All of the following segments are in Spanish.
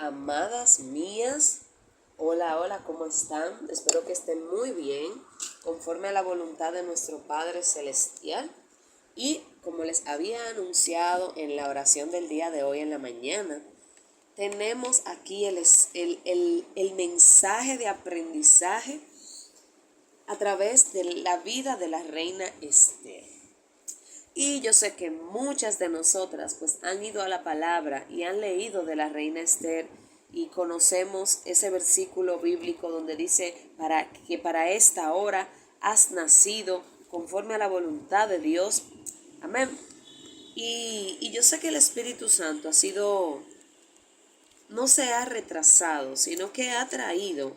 Amadas mías, hola, hola, ¿cómo están? Espero que estén muy bien, conforme a la voluntad de nuestro Padre Celestial. Y como les había anunciado en la oración del día de hoy en la mañana, tenemos aquí el mensaje de aprendizaje a través de la vida de la reina Esther. Y yo sé que muchas de nosotras pues han ido a la palabra y han leído de la reina Esther y conocemos ese versículo bíblico donde dice que para esta hora has nacido conforme a la voluntad de Dios. Amén. Y yo sé que el Espíritu Santo no se ha retrasado, sino que ha traído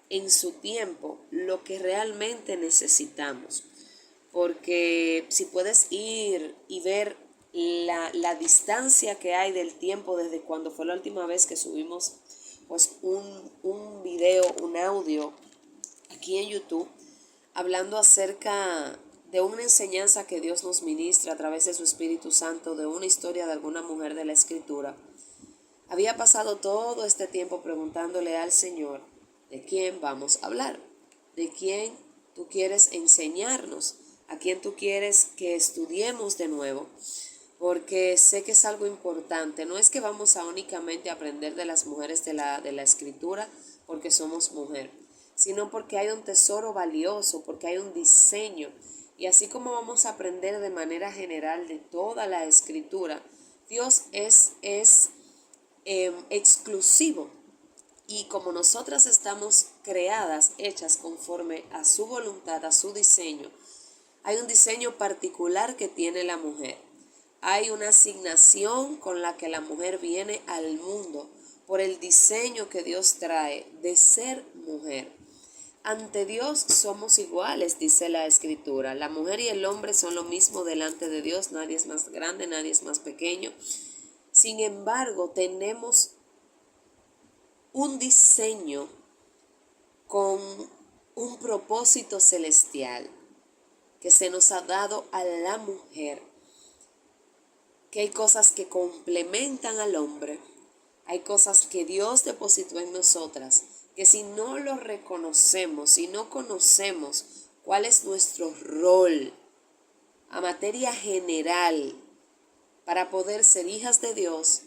en su tiempo lo que realmente necesitamos. Porque si puedes ir y ver la distancia que hay del tiempo desde cuando fue la última vez que subimos pues un video, un audio aquí en YouTube, hablando acerca de una enseñanza que Dios nos ministra a través de su Espíritu Santo, de una historia de alguna mujer de la Escritura. Había pasado todo este tiempo preguntándole al Señor, ¿de quién vamos a hablar? ¿De quién tú quieres enseñarnos? ¿A quién tú quieres que estudiemos de nuevo? Porque sé que es algo importante. No es que vamos a únicamente aprender de las mujeres de la Escritura porque somos mujer, sino porque hay un tesoro valioso, porque hay un diseño. Y así como vamos a aprender de manera general de toda la Escritura, Dios es exclusivo. Y como nosotras estamos creadas, hechas conforme a su voluntad, a su diseño, hay un diseño particular que tiene la mujer. Hay una asignación con la que la mujer viene al mundo por el diseño que Dios trae de ser mujer. Ante Dios somos iguales, dice la Escritura. La mujer y el hombre son lo mismo delante de Dios. Nadie es más grande, nadie es más pequeño. Sin embargo, tenemos un diseño con un propósito celestial que se nos ha dado a la mujer, que hay cosas que complementan al hombre, hay cosas que Dios depositó en nosotras, que si no lo reconocemos, si no conocemos cuál es nuestro rol a materia general para poder ser hijas de Dios,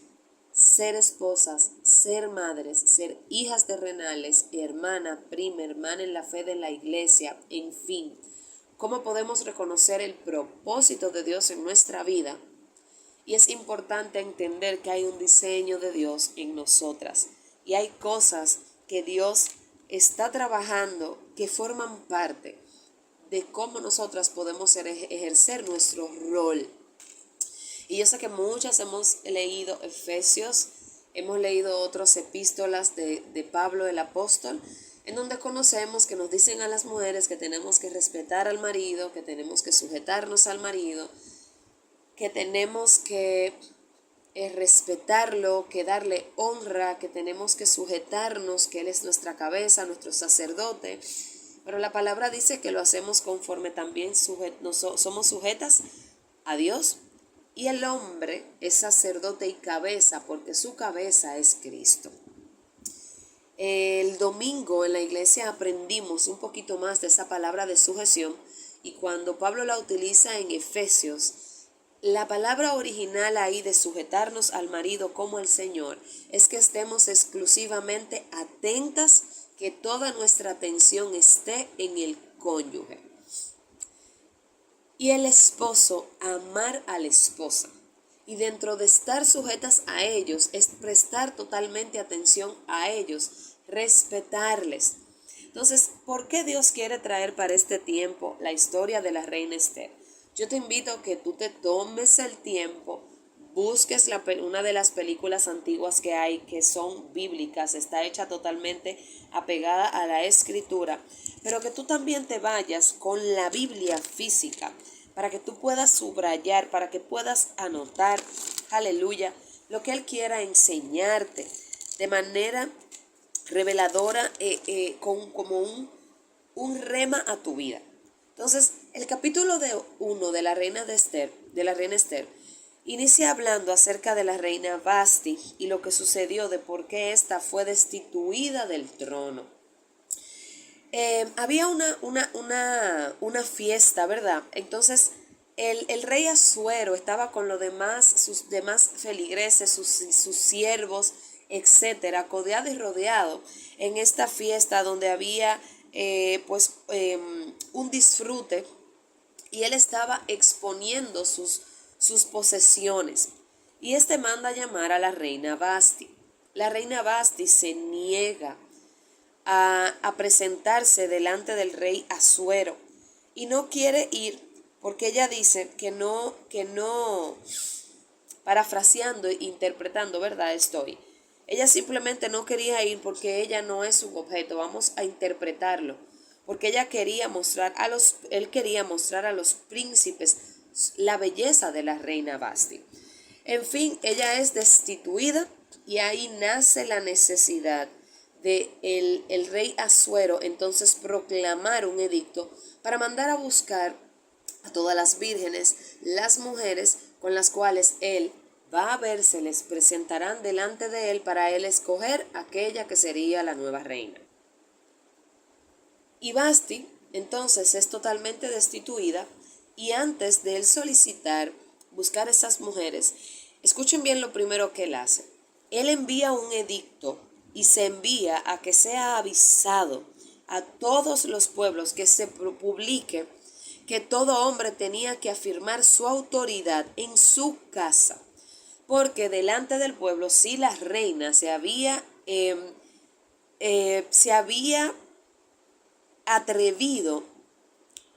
ser esposas, ser madres, ser hijas terrenales, hermana, prima, hermana en la fe de la iglesia, en fin, cómo podemos reconocer el propósito de Dios en nuestra vida. Y es importante entender que hay un diseño de Dios en nosotras y hay cosas que Dios está trabajando que forman parte de cómo nosotras podemos ejercer nuestro rol. Y yo sé que muchas hemos leído Efesios, hemos leído otras epístolas de Pablo el apóstol, en donde conocemos que nos dicen a las mujeres que tenemos que respetar al marido, que tenemos que sujetarnos al marido, que tenemos que respetarlo, que darle honra, que tenemos que sujetarnos, que Él es nuestra cabeza, nuestro sacerdote. Pero la palabra dice que lo hacemos conforme también somos sujetas a Dios. Y el hombre es sacerdote y cabeza porque su cabeza es Cristo. El domingo en la iglesia aprendimos un poquito más de esa palabra de sujeción y cuando Pablo la utiliza en Efesios, la palabra original ahí de sujetarnos al marido como el Señor es que estemos exclusivamente atentas, que toda nuestra atención esté en el cónyuge. Y el esposo amar a la esposa. Y dentro de estar sujetas a ellos es prestar totalmente atención a ellos, respetarles. Entonces, ¿por qué Dios quiere traer para este tiempo la historia de la reina Esther? Yo te invito a que tú te tomes el tiempo, busques una de las películas antiguas que hay, que son bíblicas, está hecha totalmente apegada a la escritura, pero que tú también te vayas con la Biblia física, para que tú puedas subrayar, para que puedas anotar, aleluya, lo que Él quiera enseñarte de manera reveladora, como un rema a tu vida. Entonces, el capítulo 1 de la reina Esther, Inicia hablando acerca de la reina Vasti y lo que sucedió de por qué ésta fue destituida del trono. Había una fiesta, ¿verdad? Entonces el rey Asuero estaba con los demás, sus demás feligreses, sus siervos, etcétera, codeado y rodeado en esta fiesta donde había un disfrute, y él estaba exponiendo sus posesiones. Y este manda a llamar a la reina Vasti. La reina Vasti se niega a presentarse delante del rey Asuero y no quiere ir porque ella dice que no, parafraseando, interpretando, ¿verdad? Ella simplemente no quería ir porque ella no es un objeto, vamos a interpretarlo, porque él quería mostrar a los príncipes la belleza de la reina Vasti. En fin, ella es destituida y ahí nace la necesidad de el rey Asuero entonces proclamar un edicto para mandar a buscar a todas las vírgenes, las mujeres con las cuales él va a ver, se les presentarán delante de él para él escoger aquella que sería la nueva reina. Y Vasti entonces es totalmente destituida, y antes de él solicitar buscar esas mujeres, escuchen bien lo primero que él hace. Él envía un edicto y se envía a que sea avisado a todos los pueblos, que se publique que todo hombre tenía que afirmar su autoridad en su casa, porque delante del pueblo si la reina se había atrevido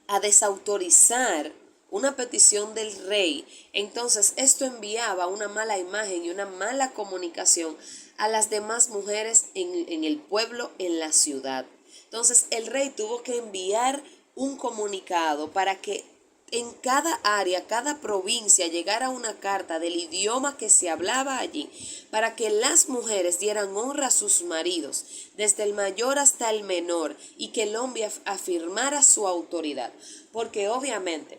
a desautorizar una petición del rey, entonces esto enviaba una mala imagen y una mala comunicación a las demás mujeres en el pueblo, en la ciudad. Entonces el rey tuvo que enviar un comunicado para que en cada área, cada provincia llegara una carta del idioma que se hablaba allí, para que las mujeres dieran honra a sus maridos, desde el mayor hasta el menor, y que el hombre afirmara su autoridad, porque obviamente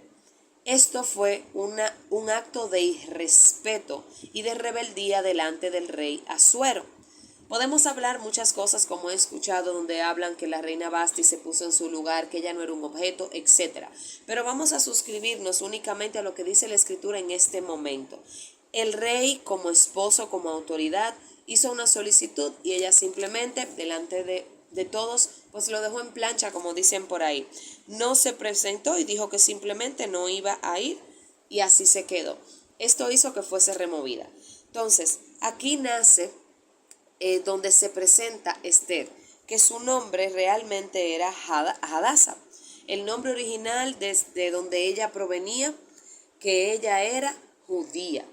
esto fue un acto de irrespeto y de rebeldía delante del rey Asuero. Podemos hablar muchas cosas, como he escuchado, donde hablan que la reina Vasti se puso en su lugar, que ella no era un objeto, etc. Pero vamos a suscribirnos únicamente a lo que dice la escritura en este momento. El rey, como esposo, como autoridad, hizo una solicitud y ella simplemente, delante de todos, pues lo dejó en plancha, como dicen por ahí. No se presentó y dijo que simplemente no iba a ir, y así se quedó. Esto hizo que fuese removida. Entonces, aquí nace donde se presenta Esther, que su nombre realmente era Hadasa. El nombre original desde donde ella provenía, que ella era judía.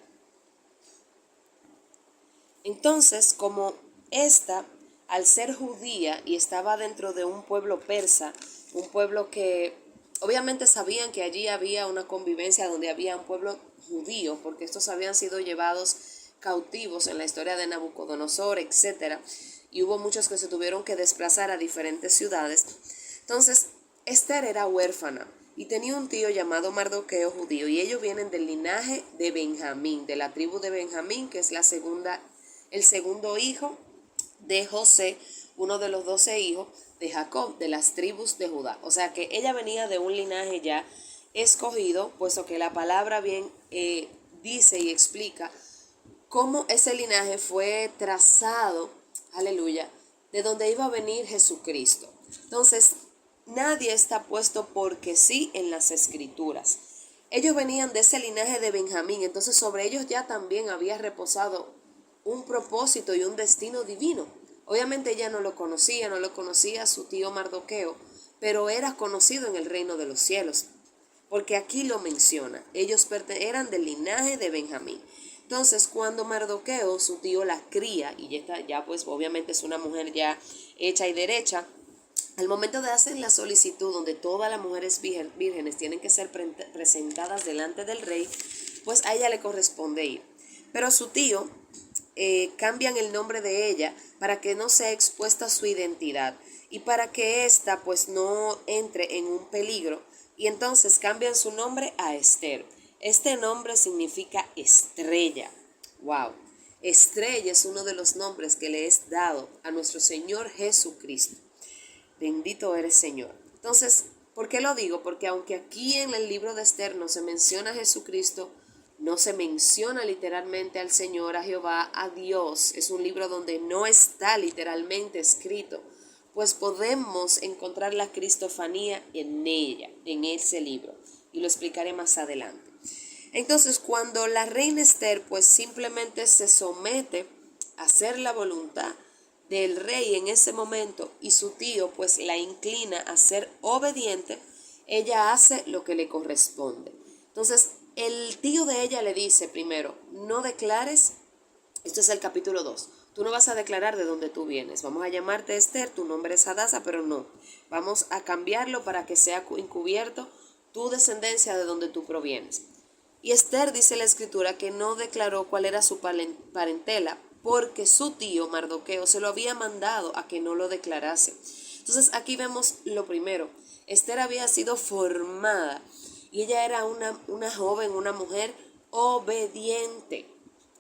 Entonces, como esta, al ser judía y estaba dentro de un pueblo persa, un pueblo que obviamente sabían que allí había una convivencia donde había un pueblo judío, porque estos habían sido llevados cautivos en la historia de Nabucodonosor, etc. Y hubo muchos que se tuvieron que desplazar a diferentes ciudades. Entonces, Esther era huérfana y tenía un tío llamado Mardoqueo, judío, y ellos vienen del linaje de Benjamín, de la tribu de Benjamín, que es el segundo hijo de José, uno de los 12 hijos de Jacob, de las tribus de Judá. O sea que ella venía de un linaje ya escogido, puesto que la palabra bien dice y explica cómo ese linaje fue trazado, aleluya, de donde iba a venir Jesucristo. Entonces, nadie está puesto porque sí en las escrituras. Ellos venían de ese linaje de Benjamín, entonces sobre ellos ya también había reposado un propósito y un destino divino. Obviamente ella no lo conocía a su tío Mardoqueo, pero era conocido en el reino de los cielos, porque aquí lo menciona. Ellos eran del linaje de Benjamín. Entonces, cuando Mardoqueo, su tío, la cría, y ya pues obviamente es una mujer ya hecha y derecha, al momento de hacer la solicitud donde todas las mujeres vírgenes tienen que ser presentadas delante del rey, pues a ella le corresponde ir. Pero su tío cambian el nombre de ella para que no sea expuesta su identidad y para que ésta pues no entre en un peligro, y entonces cambian su nombre a Esther. Este nombre significa estrella. ¡Wow! Estrella es uno de los nombres que le es dado a nuestro Señor Jesucristo. Bendito eres, Señor. Entonces, ¿por qué lo digo? Porque aunque aquí en el libro de Esther no se menciona a Jesucristo, no se menciona literalmente al Señor, a Jehová, a Dios. Es un libro donde no está literalmente escrito, pues podemos encontrar la cristofanía en ella, en ese libro. Y lo explicaré más adelante. Entonces, cuando la reina Esther pues simplemente se somete a hacer la voluntad del rey en ese momento y su tío pues la inclina a ser obediente, ella hace lo que le corresponde. Entonces, el tío de ella le dice primero, no declares, esto es el capítulo 2, tú no vas a declarar de dónde tú vienes, vamos a llamarte Esther, tu nombre es Hadasa, pero no, vamos a cambiarlo para que sea encubierto tu descendencia de donde tú provienes. Y Esther dice la escritura que no declaró cuál era su parentela porque su tío Mardoqueo se lo había mandado a que no lo declarase. Entonces aquí vemos lo primero. Esther había sido formada y ella era una joven, una mujer obediente.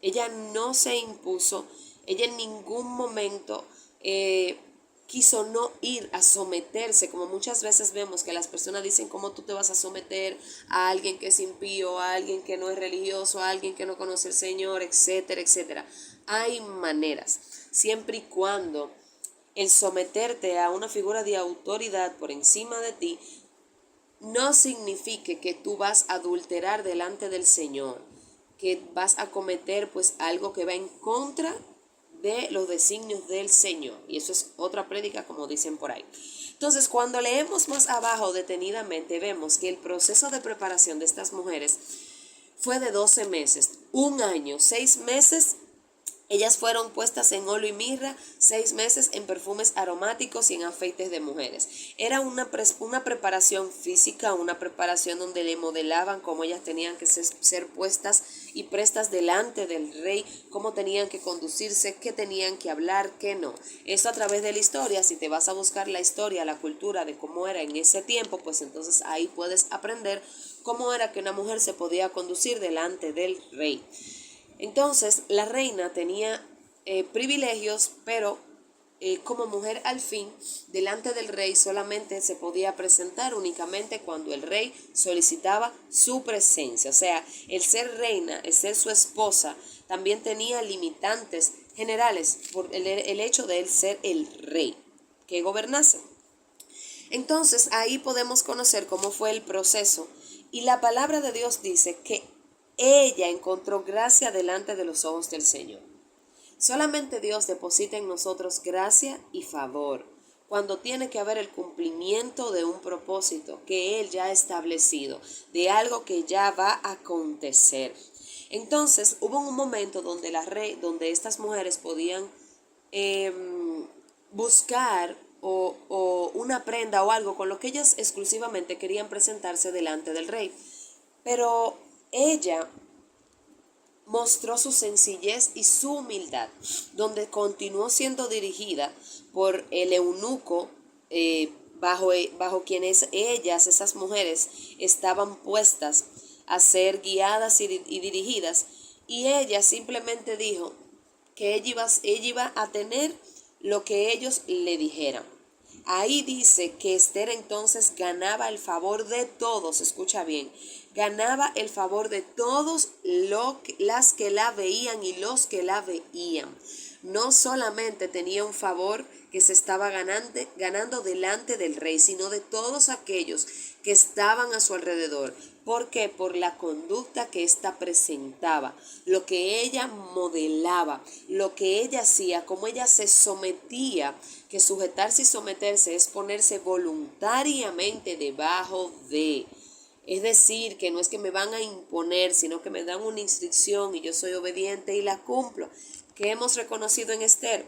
Ella no se impuso, ella en ningún momento quiso no ir a someterse, como muchas veces vemos que las personas dicen cómo tú te vas a someter a alguien que es impío, a alguien que no es religioso, a alguien que no conoce al Señor, etcétera, etcétera. Hay maneras, siempre y cuando el someterte a una figura de autoridad por encima de ti no signifique que tú vas a adulterar delante del Señor, que vas a cometer pues algo que va en contra de los designios del Señor. Y eso es otra prédica, como dicen por ahí. Entonces, cuando leemos más abajo detenidamente, vemos que el proceso de preparación de estas mujeres fue de 12 meses, un año, 6 meses. Ellas fueron puestas en óleo y mirra, 6 meses en perfumes aromáticos y en afeites de mujeres. Era una preparación física, una preparación donde le modelaban cómo ellas tenían que ser puestas y prestas delante del rey, cómo tenían que conducirse, qué tenían que hablar, qué no. Eso a través de la historia, si te vas a buscar la historia, la cultura de cómo era en ese tiempo, pues entonces ahí puedes aprender cómo era que una mujer se podía conducir delante del rey. Entonces la reina tenía privilegios, pero como mujer al fin, delante del rey solamente se podía presentar únicamente cuando el rey solicitaba su presencia. O sea, el ser reina, el ser su esposa, también tenía limitantes generales por el hecho de él ser el rey que gobernase. Entonces ahí podemos conocer cómo fue el proceso. Y la palabra de Dios dice que ella encontró gracia delante de los ojos del Señor. Solamente Dios deposita en nosotros gracia y favor cuando tiene que haber el cumplimiento de un propósito que Él ya ha establecido, de algo que ya va a acontecer. Entonces hubo un momento donde donde estas mujeres podían buscar o una prenda o algo con lo que ellas exclusivamente querían presentarse delante del rey. Pero ella mostró su sencillez y su humildad, donde continuó siendo dirigida por el eunuco bajo quienes esas mujeres, estaban puestas a ser guiadas y dirigidas, y ella simplemente dijo que ella iba a tener lo que ellos le dijeran. Ahí dice que Esther entonces ganaba el favor de todos, escucha bien, ganaba el favor de todos las que la veían y los que la veían. No solamente tenía un favor que se estaba ganando delante del rey, sino de todos aquellos que estaban a su alrededor. ¿Por qué? Por la conducta que ésta presentaba, lo que ella modelaba, lo que ella hacía, cómo ella se sometía, que sujetarse y someterse es ponerse voluntariamente debajo de. Es decir, que no es que me van a imponer, sino que me dan una instrucción y yo soy obediente y la cumplo. ¿Qué hemos reconocido en Esther?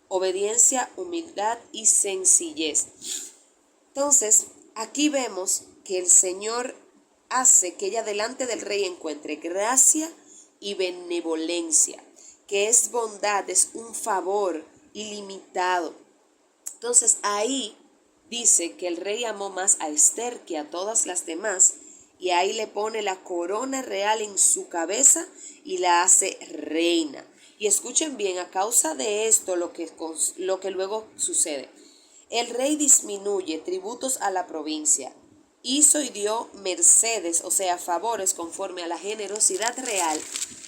Obediencia, humildad y sencillez. Entonces, aquí vemos que el Señor hace que ella delante del rey encuentre gracia y benevolencia, que es bondad, es un favor ilimitado. Entonces ahí dice que el rey amó más a Esther que a todas las demás y ahí le pone la corona real en su cabeza y la hace reina. Y escuchen bien, a causa de esto lo que luego sucede. El rey disminuye tributos a la provincia, hizo y dio mercedes, o sea, favores conforme a la generosidad real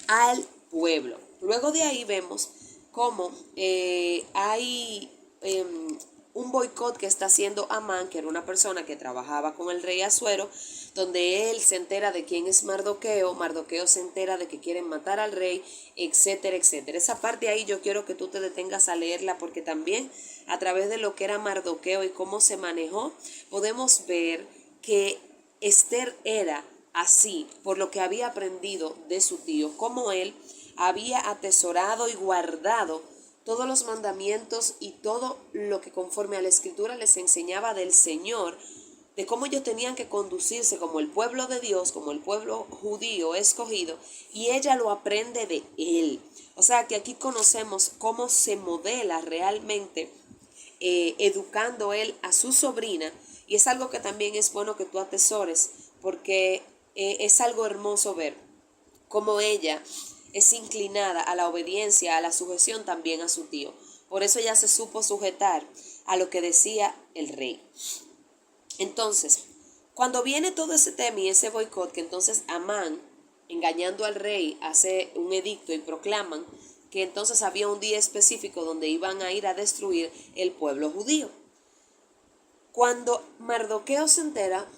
al pueblo. Luego de ahí vemos cómo hay un boicot que está haciendo Amán, que era una persona que trabajaba con el rey Asuero, donde él se entera de quién es Mardoqueo, Mardoqueo se entera de que quieren matar al rey, etcétera, etcétera. Esa parte ahí yo quiero que tú te detengas a leerla, porque también a través de lo que era Mardoqueo y cómo se manejó, podemos ver que Esther era así por lo que había aprendido de su tío, como él había atesorado y guardado todos los mandamientos y todo lo que conforme a la escritura les enseñaba del Señor, de cómo ellos tenían que conducirse como el pueblo de Dios, como el pueblo judío escogido, y ella lo aprende de él. O sea que aquí conocemos cómo se modela realmente educando él a su sobrina, y es algo que también es bueno que tú atesores, porque es algo hermoso ver cómo ella es inclinada a la obediencia, a la sujeción también a su tío. Por eso ella se supo sujetar a lo que decía el rey. Entonces, cuando viene todo ese tema y ese boicot, que entonces Amán, engañando al rey, hace un edicto y proclaman que entonces había un día específico donde iban a ir a destruir el pueblo judío. Cuando Mardoqueo se entera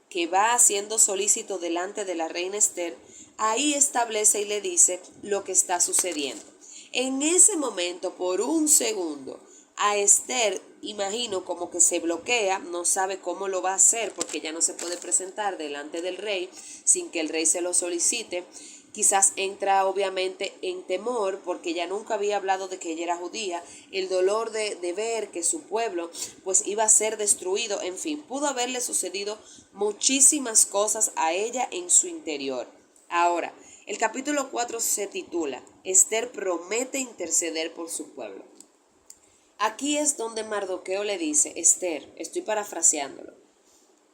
que va haciendo solícito delante de la reina Esther, ahí establece y le dice lo que está sucediendo. En ese momento, por un segundo, a Esther, imagino como que se bloquea, no sabe cómo lo va a hacer porque ya no se puede presentar delante del rey sin que el rey se lo solicite. Quizás entra obviamente en temor porque ella nunca había hablado de que ella era judía, el dolor de ver que su pueblo pues iba a ser destruido, en fin, pudo haberle sucedido muchísimas cosas a ella en su interior. Ahora, el capítulo 4 se titula Esther promete interceder por su pueblo. Aquí es donde Mardoqueo le dice, Esther, estoy parafraseándolo,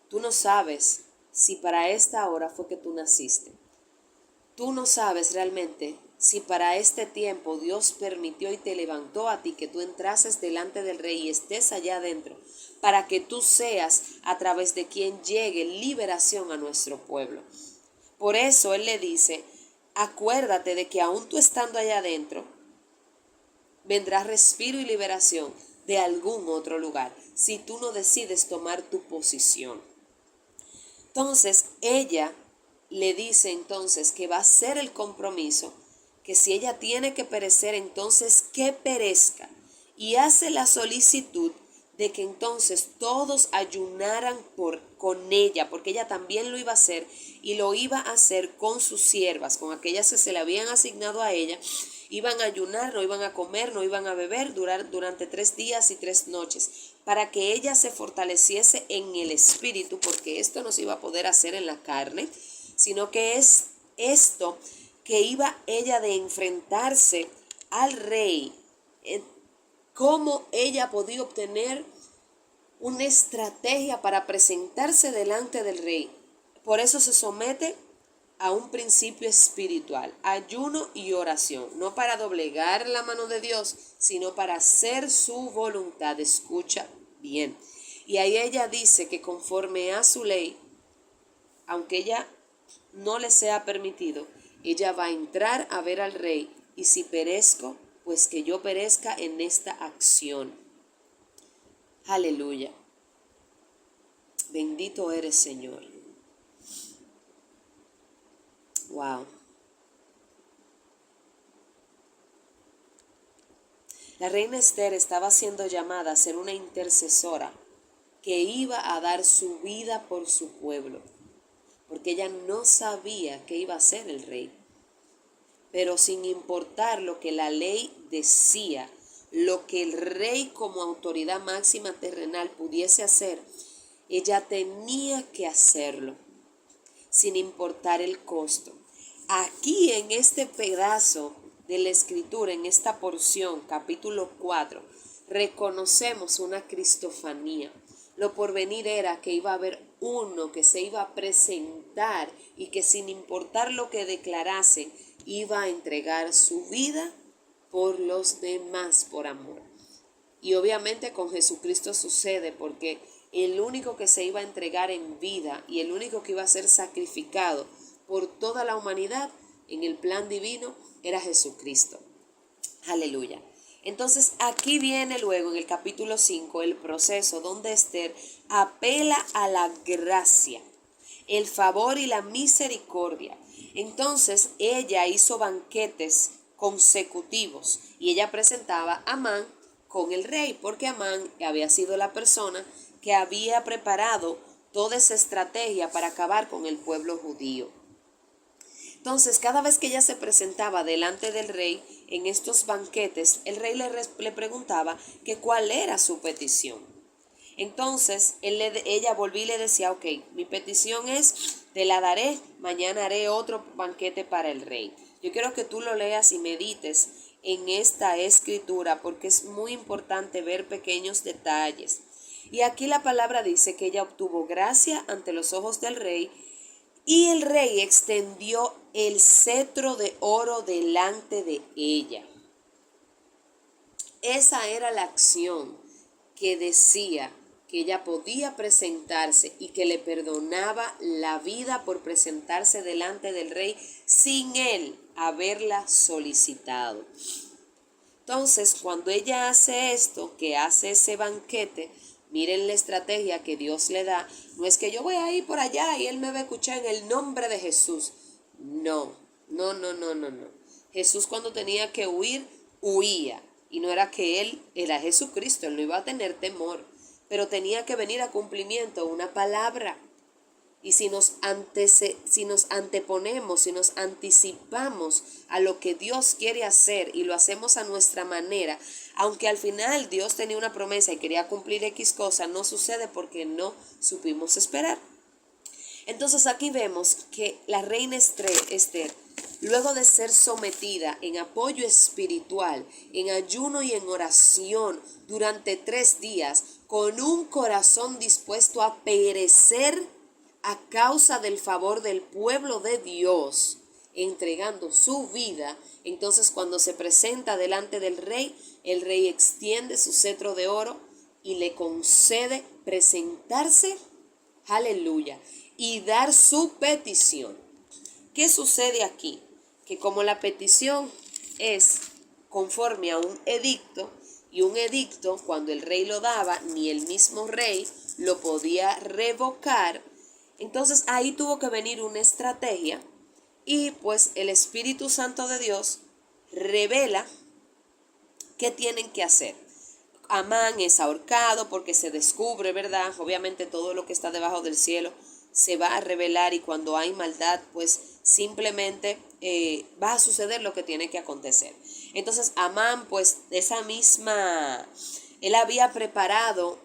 tú no sabes si para esta hora fue que tú naciste. Tú no sabes realmente si para este tiempo Dios permitió y te levantó a ti que tú entrases delante del rey y estés allá adentro, para que tú seas a través de quien llegue liberación a nuestro pueblo. Por eso él le dice, acuérdate de que aún tú estando allá adentro, vendrá respiro y liberación de algún otro lugar, si tú no decides tomar tu posición. Entonces ella le dice entonces que va a ser el compromiso, que si ella tiene que perecer, entonces que perezca, y hace la solicitud de que entonces todos ayunaran con ella, porque ella también lo iba a hacer, y lo iba a hacer con sus siervas, con aquellas que se le habían asignado a ella. Iban a ayunar, no iban a comer, no iban a beber durante 3 días y 3 noches, para que ella se fortaleciese en el espíritu, porque esto no se iba a poder hacer en la carne, sino que es esto que iba ella de enfrentarse al rey, cómo ella podía obtener una estrategia para presentarse delante del rey. Por eso se somete a un principio espiritual, ayuno y oración, no para doblegar la mano de Dios, sino para hacer su voluntad. Escucha bien. Y ahí ella dice que conforme a su ley, aunque ella no le sea permitido, ella va a entrar a ver al rey, y si perezco, pues que yo perezca en esta acción. Aleluya. Bendito eres, Señor. Wow. La reina Esther estaba siendo llamada a ser una intercesora que iba a dar su vida por su pueblo, porque ella no sabía qué iba a hacer el rey. Pero sin importar lo que la ley decía, lo que el rey como autoridad máxima terrenal pudiese hacer, ella tenía que hacerlo, sin importar el costo. Aquí en este pedazo de la escritura, en esta porción, capítulo 4, reconocemos una cristofanía. Lo por venir era que iba a haber uno que se iba a presentar y que sin importar lo que declarase, iba a entregar su vida por los demás, por amor. Y obviamente con Jesucristo sucede, porque el único que se iba a entregar en vida y el único que iba a ser sacrificado por toda la humanidad en el plan divino era Jesucristo. Aleluya. Entonces aquí viene luego en el capítulo 5 el proceso donde Esther apela a la gracia, el favor y la misericordia. Entonces ella hizo banquetes consecutivos y ella presentaba a Amán con el rey, porque Amán había sido la persona que había preparado toda esa estrategia para acabar con el pueblo judío. Entonces, cada vez que ella se presentaba delante del rey en estos banquetes, el rey le preguntaba que cuál era su petición. Entonces, ella volvía y le decía, ok, mi petición es, te la daré, mañana haré otro banquete para el rey. Yo quiero que tú lo leas y medites en esta escritura, porque es muy importante ver pequeños detalles. Y aquí la palabra dice que ella obtuvo gracia ante los ojos del rey, y el rey extendió el cetro de oro delante de ella. Esa era la acción que decía que ella podía presentarse y que le perdonaba la vida por presentarse delante del rey sin él haberla solicitado. Entonces, cuando ella hace esto, que hace ese banquete, miren la estrategia que Dios le da. No es que yo voy a ir por allá y él me va a escuchar en el nombre de Jesús. No. Jesús, cuando tenía que huir, huía. Y no era que él era Jesucristo, él no iba a tener temor. Pero tenía que venir a cumplimiento una palabra. Y si nos anteponemos, si nos anticipamos a lo que Dios quiere hacer y lo hacemos a nuestra manera, aunque al final Dios tenía una promesa y quería cumplir X cosa, no sucede porque no supimos esperar. Entonces aquí vemos que la reina Esther, luego de ser sometida en apoyo espiritual, en ayuno y en oración durante 3 días, con un corazón dispuesto a perecer a causa del favor del pueblo de Dios, entregando su vida, entonces cuando se presenta delante del rey, el rey extiende su cetro de oro y le concede presentarse, aleluya, y dar su petición. ¿Qué sucede aquí? Que como la petición es conforme a un edicto, y un edicto, cuando el rey lo daba, ni el mismo rey lo podía revocar, entonces ahí tuvo que venir una estrategia y pues el Espíritu Santo de Dios revela qué tienen que hacer. Amán es ahorcado porque se descubre, ¿verdad? Obviamente todo lo que está debajo del cielo se va a revelar y cuando hay maldad pues simplemente va a suceder lo que tiene que acontecer. Entonces Amán pues él había preparado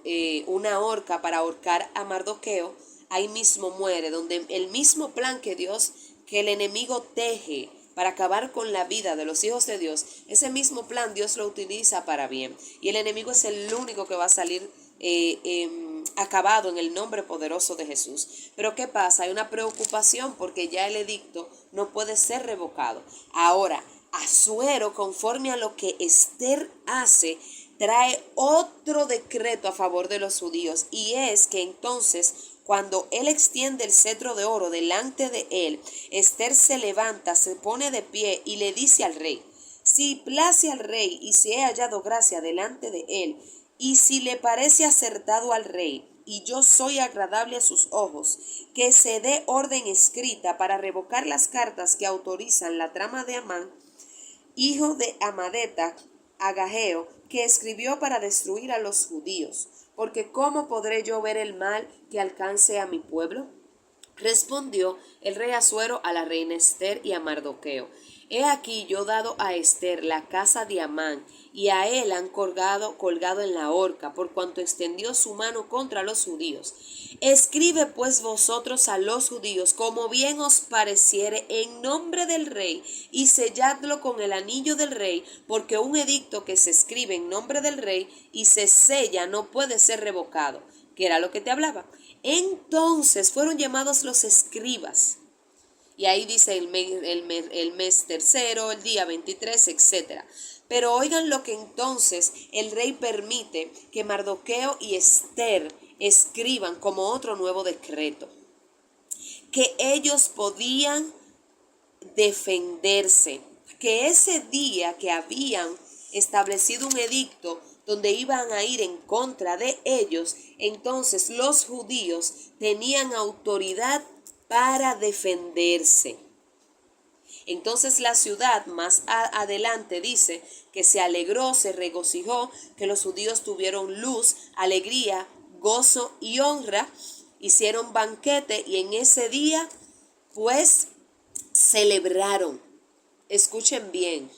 una horca para ahorcar a Mardoqueo. Ahí mismo muere, donde el mismo plan que el enemigo teje para acabar con la vida de los hijos de Dios, ese mismo plan Dios lo utiliza para bien. Y el enemigo es el único que va a salir acabado en el nombre poderoso de Jesús. Pero ¿qué pasa? Hay una preocupación porque ya el edicto no puede ser revocado. Ahora, Asuero, conforme a lo que Esther hace, trae otro decreto a favor de los judíos, y es que entonces cuando él extiende el cetro de oro delante de él, Esther se levanta, se pone de pie y le dice al rey: si place al rey y si he hallado gracia delante de él, y si le parece acertado al rey, y yo soy agradable a sus ojos, que se dé orden escrita para revocar las cartas que autorizan la trama de Amán, hijo de Amadeta, Agageo, que escribió para destruir a los judíos, porque ¿cómo podré yo ver el mal que alcance a mi pueblo? Respondió el rey Asuero a la reina Esther y a Mardoqueo: he aquí yo dado a Esther la casa de Amán, y a él han colgado en la horca, por cuanto extendió su mano contra los judíos. Escribe pues vosotros a los judíos como bien os pareciere en nombre del rey, y selladlo con el anillo del rey, porque un edicto que se escribe en nombre del rey y se sella no puede ser revocado. Que era lo que te hablaba. Entonces fueron llamados los escribas. Y ahí dice el mes tercero, el día 23, etc. Pero oigan lo que entonces el rey permite que Mardoqueo y Esther escriban como otro nuevo decreto. Que ellos podían defenderse. Que ese día que habían establecido un edicto donde iban a ir en contra de ellos, entonces los judíos tenían autoridad para defenderse. Entonces la ciudad más adelante dice que se alegró, se regocijó, que los judíos tuvieron luz, alegría, gozo y honra, hicieron banquete y en ese día pues celebraron. Escuchen bien,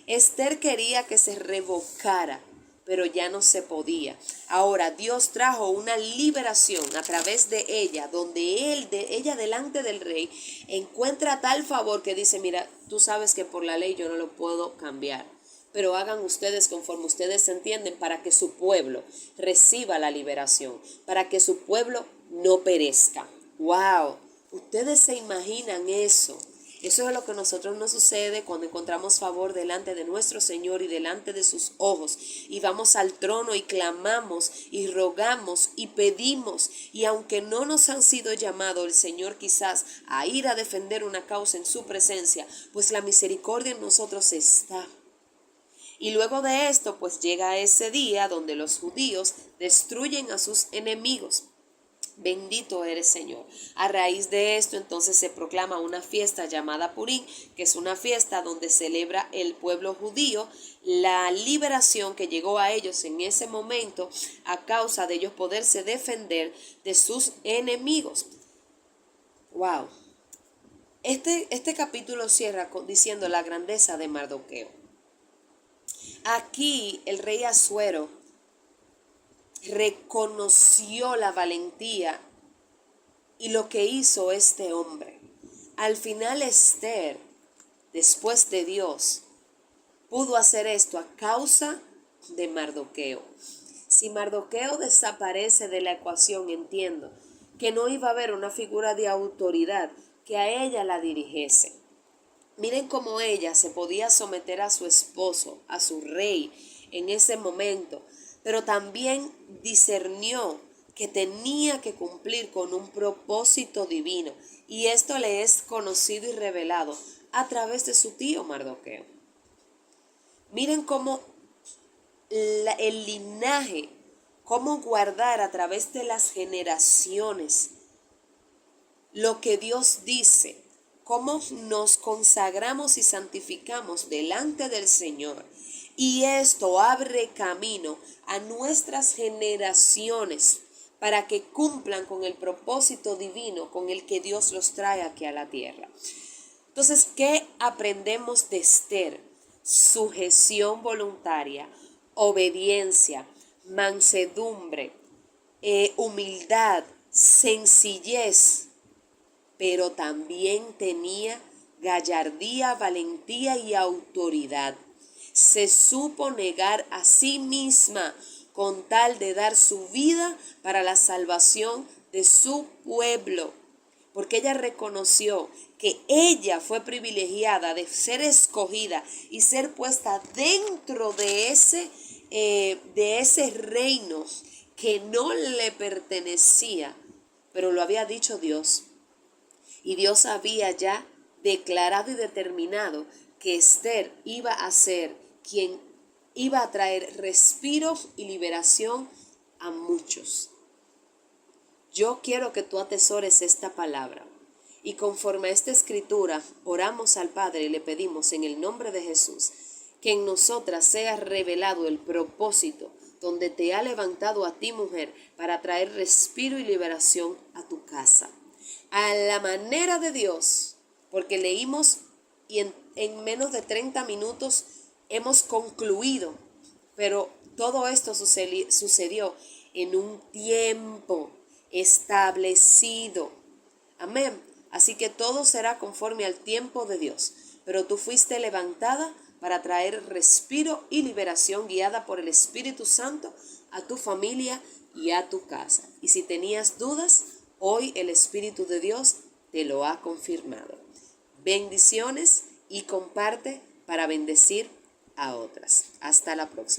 Esther quería que se revocara, pero ya no se podía. Ahora Dios trajo una liberación a través de ella, donde ella delante del rey encuentra tal favor que dice, mira, tú sabes que por la ley yo no lo puedo cambiar, pero hagan ustedes conforme ustedes entienden para que su pueblo reciba la liberación, para que su pueblo no perezca. ¡Wow! ¿Ustedes se imaginan eso? Eso es lo que a nosotros nos sucede cuando encontramos favor delante de nuestro Señor y delante de sus ojos. Y vamos al trono y clamamos y rogamos y pedimos. Y aunque no nos han sido llamados el Señor quizás a ir a defender una causa en su presencia, pues la misericordia en nosotros está. Y luego de esto, pues llega ese día donde los judíos destruyen a sus enemigos. Bendito eres, Señor. A raíz de esto, entonces se proclama una fiesta llamada Purim, que es una fiesta donde celebra el pueblo judío la liberación que llegó a ellos en ese momento a causa de ellos poderse defender de sus enemigos. Wow. Este capítulo cierra diciendo la grandeza de Mardoqueo. Aquí el rey Asuero reconoció la valentía y lo que hizo este hombre. Al final Esther, después de Dios, pudo hacer esto a causa de Mardoqueo. Si Mardoqueo desaparece de la ecuación, entiendo que no iba a haber una figura de autoridad que a ella la dirigiese. Miren cómo ella se podía someter a su esposo, a su rey, en ese momento, pero también discernió que tenía que cumplir con un propósito divino, y esto le es conocido y revelado a través de su tío Mardoqueo. Miren cómo el linaje, cómo guardar a través de las generaciones lo que Dios dice, cómo nos consagramos y santificamos delante del Señor. Y esto abre camino a nuestras generaciones para que cumplan con el propósito divino con el que Dios los trae aquí a la tierra. Entonces, ¿qué aprendemos de Esther? Sujeción voluntaria, obediencia, mansedumbre, humildad, sencillez, pero también tenía gallardía, valentía y autoridad. Se supo negar a sí misma con tal de dar su vida para la salvación de su pueblo, porque ella reconoció que ella fue privilegiada de ser escogida y ser puesta dentro de ese reino que no le pertenecía, pero lo había dicho Dios. Y Dios había ya declarado y determinado que Esther iba a ser quien iba a traer respiro y liberación a muchos. Yo quiero que tú atesores esta palabra. Y conforme a esta escritura, oramos al Padre y le pedimos en el nombre de Jesús que en nosotras sea revelado el propósito donde te ha levantado a ti, mujer, para traer respiro y liberación a tu casa. A la manera de Dios, porque leímos y en menos de 30 minutos hemos concluido, pero todo esto sucedió en un tiempo establecido. Amén. Así que todo será conforme al tiempo de Dios, pero tú fuiste levantada para traer respiro y liberación guiada por el Espíritu Santo a tu familia y a tu casa. Y si tenías dudas, hoy el Espíritu de Dios te lo ha confirmado. Bendiciones y comparte para bendecir a otras. Hasta la próxima.